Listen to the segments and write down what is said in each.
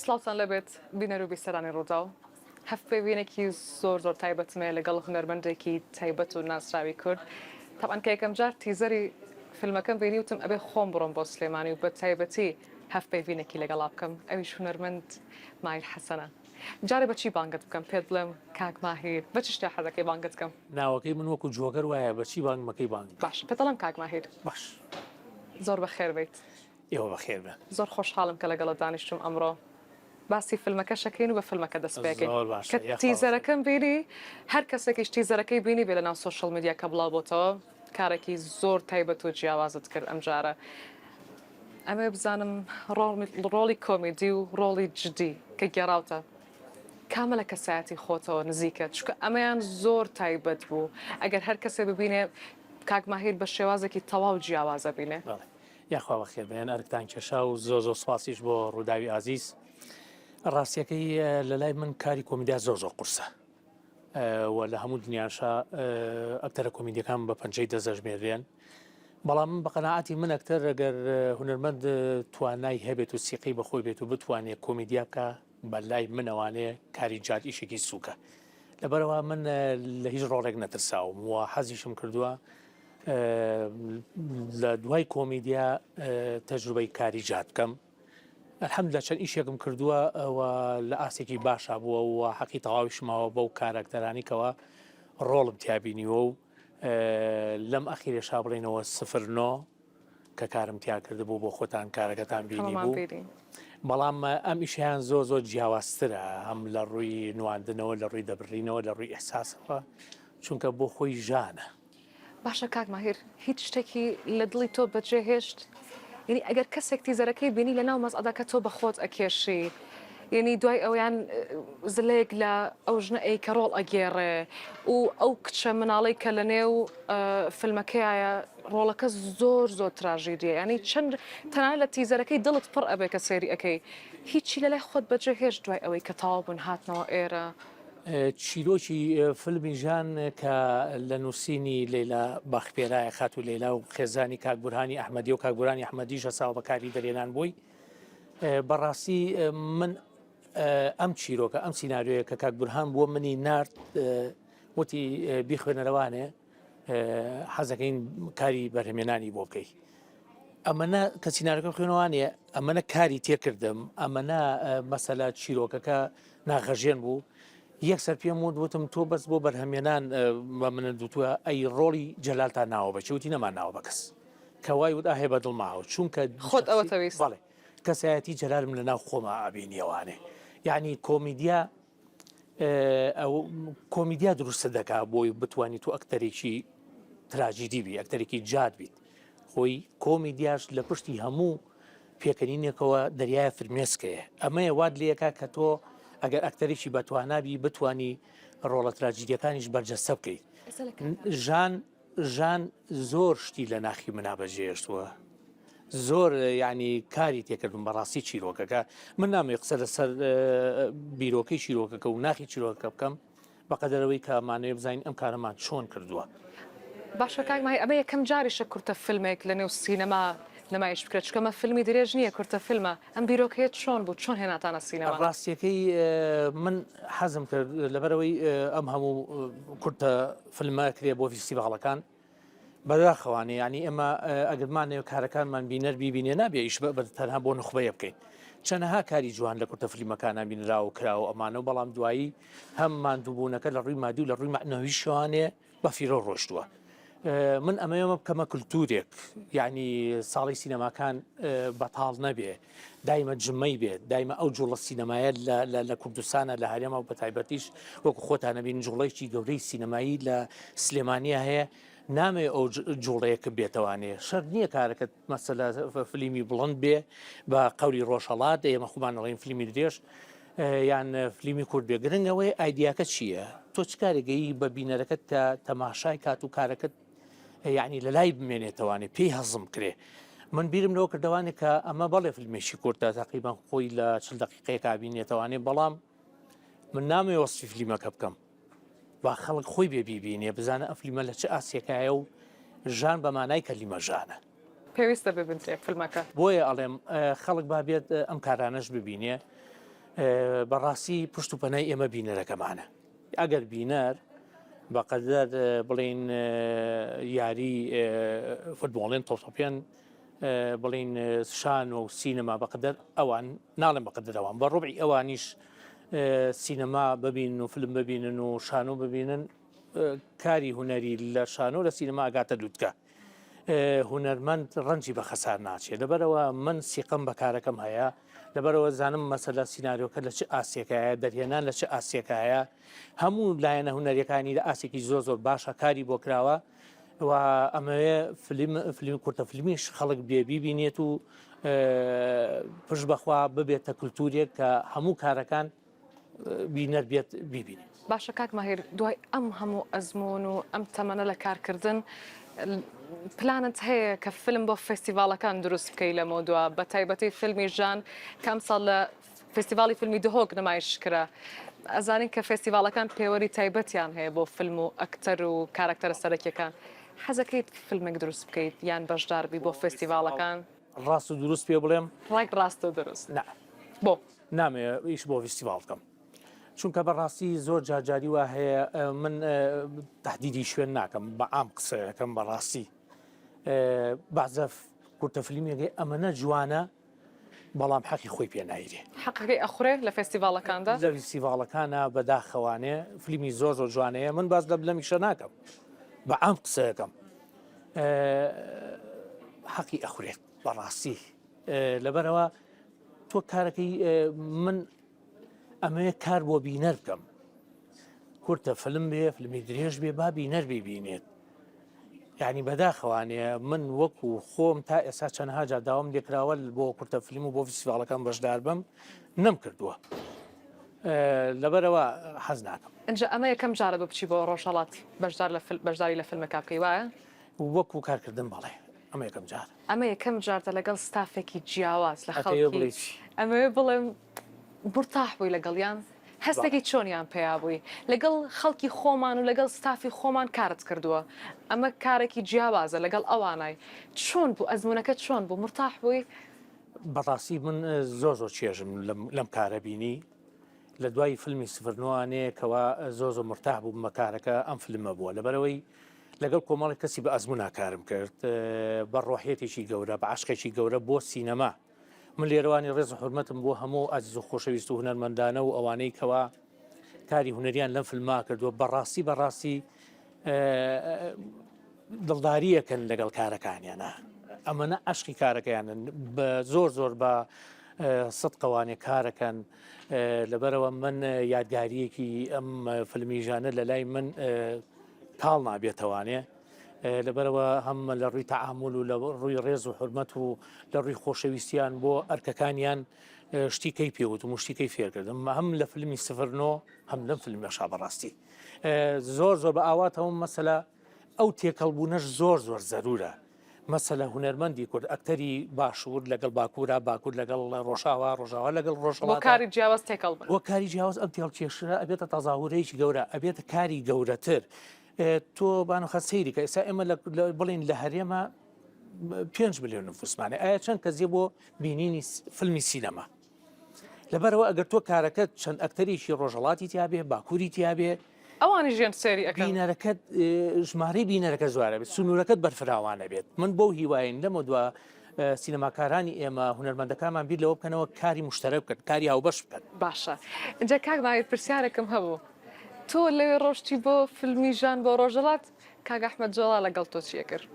سلااوان لەبێت بینەر و بیسەرانی ڕووداو هەف پێوینێکی زۆر تایبەتمێ لەگەڵ هونەرمەندێکی تایبەت و ناسراوی کورد تاان کە یەکەم جار تیزەری فیلمەکەم بینی وتم ئەبێ خۆم بڕۆم بۆ سلێمانی و بە تایبەتی هەف پێوینێکی لەگەڵا بکەم ئەویش هونەرمەند مایل حەسەنە جارێ بەچی بانگت بکەم پێت بڵێم کاک ماهیر بە چ شتێ حەزەکەی بانگت بکەم ناوەکەی من وەکو جۆگەر وایە بەچی بانگ مەکەی بانگ باش پێ دەڵێم کاک ماهیر باش زۆر بەخێر بیت ئێوە بەخێر بن زۆر خۆشحاڵم کە لەگەڵە دانیشتم ئەمڕۆ باسی فیلمەکە شەکەین و بە فیلمەکە دەست پێکەین کە تیزەرەکەم بینی هەر کەسێکیش تیزەرەکەی بینی بێ لە ناو سۆشەڵ میدیا کە بڵاو بۆتەوە کارێکی زۆر تایبەت و جیاوازت کرد ئەم جارە ئەمێ بزانم ڕۆڵی کۆمیدی و ڕۆڵی جدی کە گێڕاوتە کامە لە کەسایەتی خۆتەوە نزیکە چکە ئەمەیان زۆر تایبەت بوو ئەگەر هەر کەسێ ببینێ کاک ماهیر بە شێوازێکی تەواو جیاوازە بینێ یاخوا بەخێر بێن ئەرکتان کێشا و زۆ سوپاسیش بۆ ڕووداوی ئازیز ڕاستیەکەی لە لای من کاری کۆمیدیا زۆر قورسە و لە هەموو دنیاشا ئەکتەرە کۆمیدیەکان بە پەنجەی دەزەژمێرێن بەڵام من بە قەناعەتی من ئەکتەر ئەگەر هونەرمەند توانای هەبێت و سیقی بەخۆی بێت و بتوانێت کۆمیدیا بکە بە لای منەوانەیە کاری جات ئیشێکی سووکە لەبەرەوە من لە هیچ ڕۆڵێک نەترساوم و حەزیشم کردووە لە دوای کۆمیدیا تەجروبەی کاری جات بکەم الحەمدلله چەند ئیشێکم کردووە لە ئاسێکی باشا بووە و حەقی تەواویشماوە بەو کارەکتەرانیکەوە ڕۆڵم تیابینیوە و لەم ئەخیرێشا بڵێنەوە 09 کە کارم تیا کردبوو بۆ خۆتان کارەکەتان بینی بوو بەڵام ئەم ئیشیان زۆر جیاوازترە هەم لە ڕووی نواندنەوە لە ڕووی دەبڕینەوە لە ڕووی ئەحساسەوە چونکە بۆ خۆی ژانە باشە کاک ماهیر هیچ شتێکی لە دڵی تۆ بەجێهێشت یعنی ئەگەر کەسێک تیزەرەکەی بینی لە ناو مەزعەدەکە تۆ بە خۆت ئەکێشی یعنی دوای ئەویان زلێک لە ئەو ژنە کە ڕۆڵ ئەگێڕێ و ئەو کچە مناڵی کە لە نێو فیلمەکەیە ڕۆڵەکە زۆر تراژیدیە ینی چەند تەنانەت لە تیزەرەکەی دڵت پڕ ئەبێ کە سێری ئەەکەی هیچی لە لای خۆت بەجێهێشت دوای ئەوەی کە تەواو بوون هاتنەوە ئێرە چیرۆکی فیلمی ژان کە لە نووسینی لەیلا باخپێرایە خات و لەیلا و خێزانی کاکبورهانی ئەحمەدی و کاکبورانی ئەحمەدیش هەساوە بەکاری دەرێنان بووی بەڕاستی من ئەم چیرۆکە ئەم سینناریۆیە کە کاکبورهان بووە منی نرد وتی بیخوێنەرەوانێ حەزەکەین کاری بەرهەمێنانی بۆ بکەی ئەمەە کە سینناریەکە خوێنەوانێ ئەمەە کاری تێکردم ئەمەە مەسەلا چیرۆکەکە ناغەژێن بوو یەکسەر پێم وتم تۆ بەس بۆ بەرهەمێنان بە منە دوتووە ئەی ڕۆڵی جەلالتان ناوە بەچی وتی نەمان ناوە بە کەس کەوای وت ئاهێ بە دڵماوە چونکە خۆت ئەوەتەویست بەڵێ کەسایەتی جەلالم لە ناو خۆمە ئابینیەوانێ یعنی کۆمیدیا دروستە دەکا بۆی بتوانانی تو ئەکتەرێکی تراژیدی بی ئەکتەرێکی جاد بیت خۆی کۆمیدیاش لە پشتی هەموو پێکەنینێکەوە دەریایە فرمێسکەیە ئەمەیە واد لەکە کە تۆ ئەگەر ئەکتەرێکی بەتوانابی بتانی ڕۆڵە تراژیدیەکانیش بەرجەستە بکەیت ژان زۆر شتی لە ناخی منابەجێشتووە زۆر ینی کاری تێکردم بەڕاستی چیرۆکەکە من نامێ قسە لەسەر بیرۆکەی چیرۆکەکە و ناخی چیرۆکە بکەم بەقەدەرەوەی کەمانەیە بزانین ئەم کارەمان چۆن کردووە باشە کاک ماهیر ئەمە یەکەم جاریشە کورتە فیلمێک لە نێو سینەما نمایش بکرێت چکەمە فیلمی درێژ نییە کورتە فیلمە ئەم بیرۆکەیەت چۆن بوو چۆن هێناتانە سینەما ڕاستیەکەی من حەزم کرد لەبەرەوەی ئەم هەموو کورتە فیلمە کرێ بۆ فیستیڤاڵەکان بەداخەوانێ ینی ئێمە ئەگرمانەوە کارەکانمان بینەر بیبینێ نابێ ئیش بە تەنها بۆ نخبەیە بکەین چەنەها کاری جوان لە کورتە فیلمەکانە بینرا و کراوە ئەمانەوە بەڵام دوایی هەم ماندووبوونەکە لە ڕووی مادی و لە ڕووی معنەوی شوانێ بە فیرۆ ڕۆشتووە من ئەمەوە بکەمە کولتورێک یعنی ساڵی سینەماکان بەتاڵ نەبێ دایمە جمەی بێت دایمە ئەو جوڵە سینەمایە لە کوردستانە لە هەرێمە و بە تایبەتیش وەکو خۆتانە بین جوڵەیەکی گەورەی سینەمایی لە سلێمانیا هەیە نامێ ئەو جوڵەیەکە بێتەوانێ شەر نییە کارەکەت مەسەلە فلیمی بڵند بێ بە قەوری ڕۆژهەڵات ئێمە خومان ئەڵێن فلیمی درێژ یان فلیمی کورد بێ گرنگەوەی ئایدیاکە چییە تۆ چ کارێگەی بە بینەرەکەت کە تەماشای کات و کارەکەت یعنی لە لای بمێنێتەوانێ پێی هەزم کرێ من بیرم لەوە کردوانێت کە ئەمە بەڵێ فیلمێکی کورتە تقریبان خۆی لە 40 دقیقەیەکا بینێتەوانێ بەڵام من نامێ وەسفی فلیمەکە بکەم با خەڵک خۆی بێ بیبینێ بزانە ئەفلیمە لە چه ئاسیەکایە و ژان بەمانای کەلیمە ژانە پێویستە ببنتێ فیلمەکە بۆیە ئەڵێم خەڵک با بێت ئەم کارانەش ببینێ بەڕاستی پشت و پەنای ئێمە بینەرەکەمانە ئەگەر بینەر بەقەدەر بڵین یاری فوتبۆڵێن تۆپیان بڵین شان و سینەما بەقەدەر ئەوان ناڵێن بەقەدەر ئەوان بە ڕوبعی ئەوانیش سینەما ببین و فلم ببینن و شانۆ ببینن کاری هوەری لە شانۆ لە سینەما ئاگاتە دوودکە هوەرمەند ڕەنجی بە خەسار ناچێت لەبەرەوە من سیقم بە کارەکەم هەیە لەبەرەوە زانم مەسەلە سینناریۆکە لە چ ئاسیەکەیە دەرهێنان لە چه ئاسیەکەیە هەموو لایەنە هوەریەکانی لە ئاسێکی زۆر باشە کاری بۆ کراوە و ئەمەوێ فیلم کورتە فیلمیش خەڵک بێبی بینێت و پشت بەخوا ببێتە کولتورێک کە هەموو کارەکان بینەر بێت بیبینێت. باشە کاک ماهیر دوای ئەم هەموو ئەزمون و ئەم تەمەنە لە کارکردن پلانت هەیە کە فیلم بۆ فستیڤالەکان دروست بکەی لە مۆدووە بە تایبەتی فیلمی ژان کەم ساڵ لە فستیڤالی فیلمی دهۆک نمایش کرا ئەزانین کە فستیڤالەکان پێوەری تایبەتیان هەیە بۆ فیلم و ئەکتەر و کارکتەرە سەرەکیەکان حەزەکەیت فیلمێک دروست بکەیت یان بەشداربی بۆ فستیڤالەکان ڕاست و دروست پێ بڵێم ڕاست و دروست بۆ نامێ ئیش بۆ فستیڤال بکەم چونکە بەڕاستی زۆر جاجاری وا هەیە من تهدیدی شوێن ناکەم بە ئام قسەکەم بەڕاستی بەعزە کورتە فیلمێکی ئەمەنە جوانە بەڵام حەقی خۆی پێ نایرێ حەقەکەی ئەخورێ لە فستیڤالەکاندا لە فستیڤالەکانە بەداخەوانێ فیلمی زۆر جوانەیە من باز لە میشە ناکەم بە ئام قسەکەم حەقی ئەخورێت بەڕاستی لەبەرەوە تۆ کارەکەی من ئەمەیە کار بۆ بینەر بکەم کورتە فلم بێ فلمی درێژ بێ با بینەر ببینێت یعنی بەداخەوانەیە من وەکو خۆم تا ئێستا چەندها جار داوام لێکراوە بۆ کورتە فیلم و بۆ فستیڤالەکان بەشدار بم نەم کردووە لەبەرەوە حەز ناکەم ئەنجە ئەمە یەکەم جارە بچی بۆ ڕۆژهەڵات بەشداری لە فیلمەکە بکەی وایە وەکو کارکردن بەڵێ ئەمە یەکەم جار ئەمە یەکەم جارتە لەگەڵ ستافێکی جیاواز لە خەڵکی ئەمەوێ بڵێم مرتاح بووی لەگەڵیان هەستێکی چۆنیان پێیا بووی لەگەڵ خەڵکی خۆمان و لەگەڵ ستافی خۆمان کارت کردووە ئەمە کارێکی جیاوازە لەگەڵ ئەوانای چۆن بوو ئەزمونونەکە چۆن بوو مرتاح بووی بەڕاستی من زۆر چێژم لەم کارە بینی لە دوای فیلمی سفرنوانەیە کەوا زۆر مرتاح بوو مەکارەکە ئەم فیلمە بووە لەبەرەوەی لەگەڵ کۆمەڵی کەسی بە ئەزمونا کارم کرد بە ڕۆحێتێکی گەورە بە عاشقێکی گەورە بۆ سینەما من لێرەوانی ڕێز و حورمەتم بۆ هەموو ئازیز و خۆشەویست و هونەرمەندانە و ئەوانەی کەوا کاری هوەریان لەم فیلما کردووە بەڕاستی دڵداریەکەن لەگەڵ کارەکانیانە ئەمەنە عشقی کارەکەیانن بە زۆر بە سەد کارەکەن لەبەرەوە من یادگاریەکی ئەم فیلمیژانە لە لای من کاڵ نابێتەوانێ لەبەرەوە هەم لە ڕووی تەعامل و لە ڕووی ڕێز و حورمەت و لە ڕووی خۆشەویستیان بۆ ئەرکەکانیان شتیکەی پێوت و مشتیکەی فێرکردم هەم لە فیلمی سفرنۆ هەم لەم فیلمی بەشا بەڕاستی زۆر بە ئاواتەوە مەسەلە ئەو تێکەڵبوونەش زۆر زەرورە مەسەلە هوەرمەندی کورد ئەکتەری باشوور لەگەڵ باکوور لەگەڵ ڕۆژاوا لەگەڵ ڕۆژەوە کاری جیاواز تێکەڵ وە کاری جیاواز ئەم تێڵکێشرە ئەبێتە تەزاهورەیەکی گەورە ئەبێتە کاری گەورەتر تۆ بانوخە سەیری کە ئێستا ئێمە بڵین لە هەرێمە 5 ملیۆن نفوسمانێ ئایا چەند کەسێ بۆ بینینی فیلمی سینەما لەبەرەوە ئەگەر تۆ کارەکەت چەند ئەکتەریشی ڕۆژهەڵاتی تیابێ باکووری تیابێ ئەوانی ژیان سێری ئەەکەن بینەرەکەت ژمارەی بینەرەکە زوارە بێت سنوورەکەت بەرفراوانە بێت من بۆ هیواین لەمە دووە سینەماکارانی ئێمە هونەرمەندەکانمان بیر لەوە بکەنەوە کاری مشتەرە بکەن کاری هاوبەش بکەن باشە اینجا کاک ماهیر پرسیارێکم هەبوو تۆ لەوێ ڕۆشتی بۆ فیلمی ژان بۆ ڕۆژهەڵات کاک ئەحمەد جۆڵا لەگەڵ تۆ چیە کرد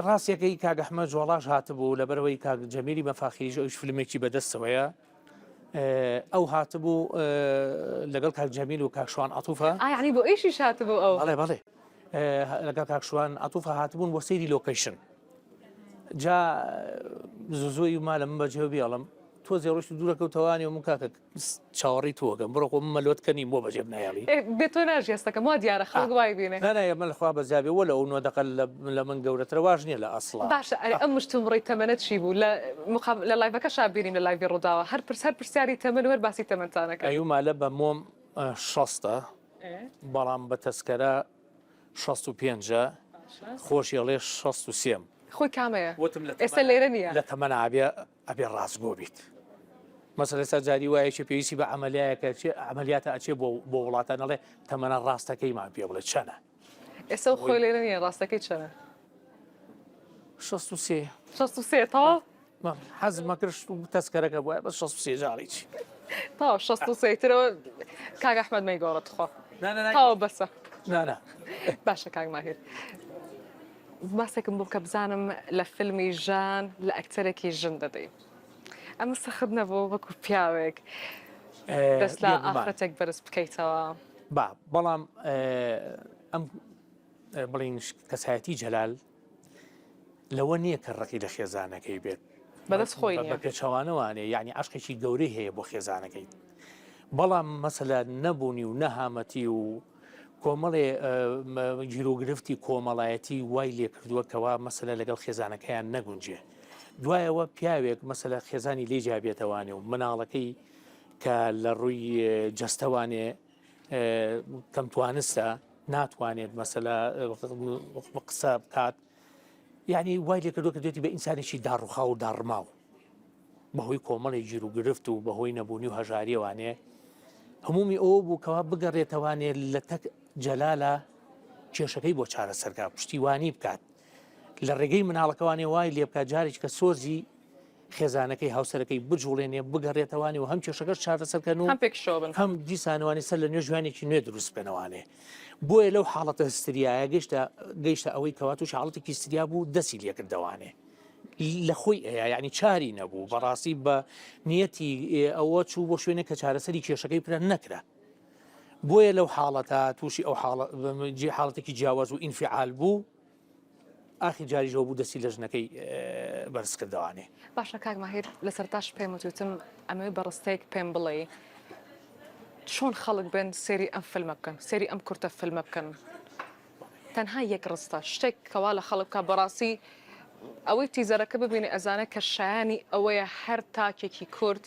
ڕاستیەکەی کاک ئەحمەد جۆڵاش هاتبوو لەبەرەوەی کاک جەمیلی مەفاخریش ئەوش فیلمێکی بەدەستەوەیە ئەو هاتبوو لەگەڵ کاک جەمیل و کاکشوان عەتووفە یعنی بۆ ئیشیش هاتبوو ئەو بەڵێ لەگەڵ کاکشوان عەتووفە هاتبوون بۆ سەیری لۆکەیشن جا زۆی وما لە من بەجێ بێڵم تۆ زێڕۆشت دوورەکەوتەوانی و من کاکە چاوەڕی تۆگەم بڕۆ خۆ مەلۆتکەنی بۆ بەجێ بنایاڵی بێت تۆ ناژێستەکەم وا دیارە خەڵک وای بینێ نانایە من لەخوا بەزیابێ وە لە ئەو نۆدەقە لە من گەورەترە واژ نییە لە ئەسڵا باشە ئەم مشتومڕی تەمەنە چی بوو لە لایڤەکە شابیریم لە لایڤی ڕووداوە هەر پرسیاری تەمەن وەر باسی تەمەنتانەکە ئەیومالە بە مۆم 60 بەڵام بە تەسکەرە 65 خۆشیەڵێ 63 خۆی کامەیە ئێستا لێرە نییە لە تەمەە ئەبێ ڕاستگۆ بیت مەسەلە سەرجاری وایە پێویستی بە عملیاتە ئەچێ بۆ وڵاتانەڵێ تەمەنە ڕاستەکەیمان پێ بڵێت چەنە ئێستا خۆی لێرە نیە ڕاستەکەی چەنە 63 تا حەزمە کرد و تەسکەرەکە بووە بە 63 جاڵیی تا 63 ترەوە کاک ئەحمەد مەیگۆڕێت خۆ تاوە بەسە باشە کاک ماهیر باسێکم بوو کە بزانم لە فیلمی ژان لە ئەکتەرێکی ژن دەدەی ئەمە سەخت نەبوو وەکو پیاوێک دەست لە ئافرەتێک بەرز بکەیتەوە بەڵام ئەم بڵین کەسایەتی جەلال لەوە نییە کە ڕقی لە خێزانەکەی بێت بەدەست خۆی بە پێچەوانەوانێ یعنی عشقێکی گەورەی هەیە بۆ خێزانەکەی بەڵام مەسەلە نەبوونی و نەهامەتی و کۆمەڵێ گیرۆگرفتی کۆمەڵایەتی وای لێ کردووە کەوا مەسەلە لەگەڵ خێزانەکەیان نەگونجێ دوایەوە پیاوێک مەسەلە خێزانی لێ جابێتەوانێ و مناڵەکەی کە لە ڕووی جەستەوانێ کەمتوانستە ناتوانێت مەسەلە قسە بکات یعنی وای لێ کردووە کە دێتی بە ئینسانێکی داڕوخا و داڕماو بەهۆی کۆمەڵی گیرروگرفت و بەهۆی نەبوونی و هەژاریەوانێ هەمومی ئەوە بوو کەوا بگەڕێتەوانێت لە تەک جەلالە کێشەکەی بۆ چارەسەرکە پشتیوانی بکات لە ڕێگەی مناڵەکەوانێ وای لێ بکات جارێک کە سۆزی خێزانەکەی هاوسەرەکەی بجوڵێنێ بگەڕێتەوانی و هەم کێشەکەش چارەسەرکەن و هەم دیسانوانی سەر لە نوێ ژوانێکی نوێ دروست بنەوانێ بۆیە لەو حاڵەتە هستریایە گەیشتە ئەوەی کەوا توش حاڵەتێکی هستریا بوو دەستی لێ کردەوانێ لە خۆی ینی چاری نەبوو بەڕاستی بە نیەتی ئەوە چوو بۆ شوێنە کە چارەسەری کێشەکەی پرە نەکرا بۆیە لەو حاڵەتە تووشی ئەو حاڵەتێکی جیاواز و ئینفعال بوو ئاخی جاریژەوە بوو دەستی لە ژنەکەی بەرز کردوانێ باشە کاک ماهیر لەسەر تاش پێم وتم ئەمەوێ بەڕستەیەک پێم بڵێ چۆن خەڵک بن سێری ئەم فیلمە بکەن سێری ئەم کورتە فیلمە بکەن تەنها یەک ڕستە شتێک کەوا لە خەڵک بکە بەڕاستی ئەوەی تیزەرەکە ببینێ ئەزانە کە شایانی ئەوەیە هەر تاکێکی کورد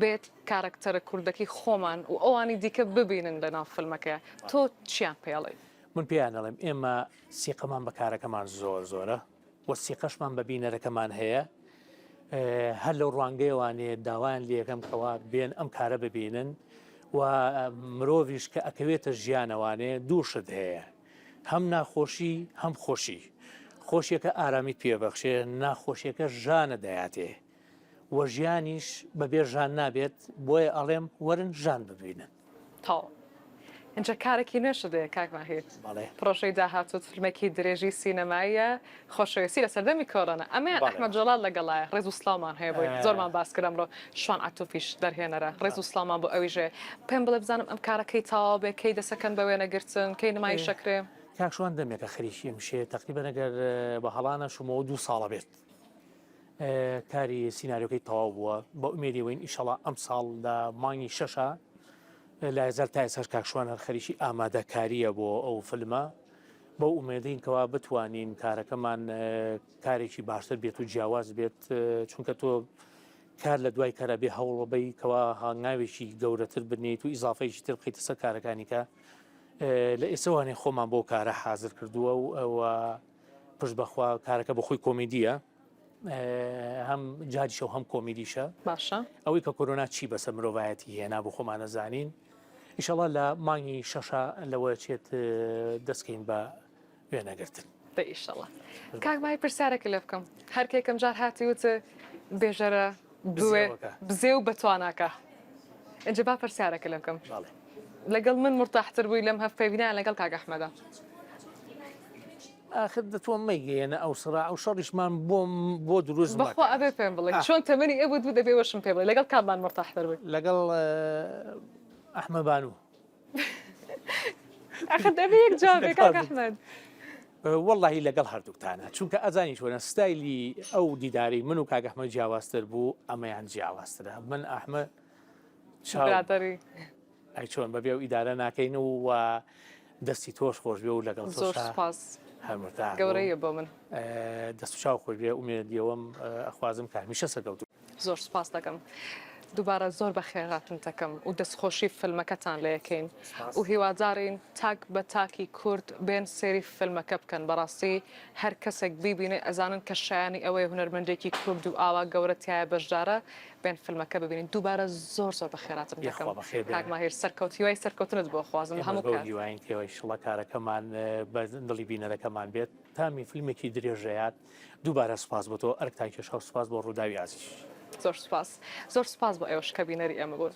بێت کارکتەرە کوردەکەی خۆمان و ئەوانی دیکە ببینن لە ناو فیلمەکە تۆ چیان پێڵێ من پێیان دەڵێم ئێمە سیقەمان بە کارەکەمان زۆرە وە سیقەشمان بە بینەرەکەمان هەیە هەر لەو ڕوانگەیەوانێ داوایان لێەکەم کەوا بێن ئەم کارە ببینن و مرۆڤیش کە ئەکەوێتە ژیانەوانێ دووشت هەیە هەم ناخۆشی هەم خۆشی خۆشیەکە ئارامی پێبەخشێ ناخۆشیەکە ژانە دەیاتێ وە ژیانیش بەبێ ژان نابێت بۆیە ئەڵێم وەرن ژان ببینن تا اینجا کارێکی نوێشدەیە کاک ماهیر پرۆژەی داهاتوت فیلمێکی درێژی سینەماییە خۆشەویستی لە سەردەمی کۆڕۆنا ئەمەیان ئەحمەد جەلال لەگەڵایە ڕێز و سڵامان هەیە بۆی زۆرمان باس کردم ڕۆ شوان عەتوفیش دەرهێنەرە ڕێز و سڵامان بۆ ئەویژێ پێم بڵێ بزانم ئەم کارەکەی تاوا بێ کەی دەسەکەن بە وێنەگرتن کەی نمایشەکرێ کاکشوان دەمێکە خەریکی مشێ تقریبا ئەگەر بە هەڵانە شمەوە 2 ساڵە بێت کاری سیناریۆکەی تەواو بووە بە ئومێدیەوەین ئیشەڵا ئەم ساڵ لە مانگی 6 لە هزار تا ئێستا کاکشوان هەر خەریکی ئامادەکاریە بۆ ئەو فیلمە بۆ ئومێدین کەوا بتوانین کارەکەمان کارێکی باشتر بێت و جیاواز بێت چونکە تۆ کار لە دوای کارە بێ هەوڵڕبەی کەوا هەنگاوێکی گەورەتر بنیت و ئیزافەیەکی تر بخیتە سەر کارەکانی کە لە ئێسەوانێ خۆمان بۆ کارە حازر کردووە و ئەوە پشت بەخوا کارەکە بە خۆی کۆمیدیە هەم جاریشە و هەم کۆمیدیشە باشە ئەوەی کە کۆرۆنا چی بەسەر مرۆڤایەتی هێنا بۆ خۆمانە زانین ئیشەڵا لە مانگی 6 لەوە چێت دەستکەین بە وێنەگرتن ئیشەڵا کاک مای پرسیارێکی لێ بکەم هەرکێکم جار هاتی وتە بێژەرە بزێ و بەتواناکە ئەجا با پرسیارێکی لێ بکەم لەگەڵ من مرتاحتر بووی لەم هەفپێبینیان لەگەڵ کاک ئەحمەدە ئاخر دەتوان مەیگەێنە ئەو سڕا ئەو شەڕیشمان بۆ دروست بەخوا ئەبێ پێم بڵێ چۆن تەمەنی ئەبوو دوو دەبێ وەشم پێ بڵێ لەگەڵ کاممان مرتاحتر بووی لەگەڵ ئەحمە بانوو ئەخ دەبێ یەک جوابێ کاک ئەحمەد وەڵڵاهی لەگەڵ هەردووکتانە چونکە ئەزانی چۆنە ستایلی ئەو دیداری من و کاک ئەحمەد جیاوازتر بوو ئەمەیان جیاوازترە من ئەحمە برادەری ئەی چۆن بەبێ و ئیدارە ناکەین و دەستی تۆش خۆش بێ و لەگەڵ زۆر سوپاس هەمووتان گەورەیە بۆ من دەست و چاو خۆش بێ ئومێدیەوەم ئەخوازم کارمیشە سەرکەوتو زۆر سوپاس دەکەم دووبارە زۆر بە خێراتن دەکەم و دەستخۆشی فیلمەکەتان لە یەکەین و هیوادارین تاک بە تاکی کورد بێن سێری فیلمەکە بکەن بەڕاستی هەر کەسێک بیبینێ ئەزانن کە شایانی ئەوەی هونەرمەندێکی کورد و ئاوا گەورەتیایە بەشدارە بێن فیلمەکە ببینین دووبارە زۆر بە خێراتم دەکەم کاکماهیر سەرکەوتیوای سەرکەوتنت بۆ خوازم هەموو دیوین تێەوەی شڵە کارەکەمان بە دڵی بینەرەکەمان بێت تامی فیلمێکی درێژەیات دووبارە سپاس بۆ تۆ ئەرکتان کێشە سپاس بۆ ڕووداوی ئازیش زۆر سپاس بۆ ئێوەش کە بینەری ئێمە بوون.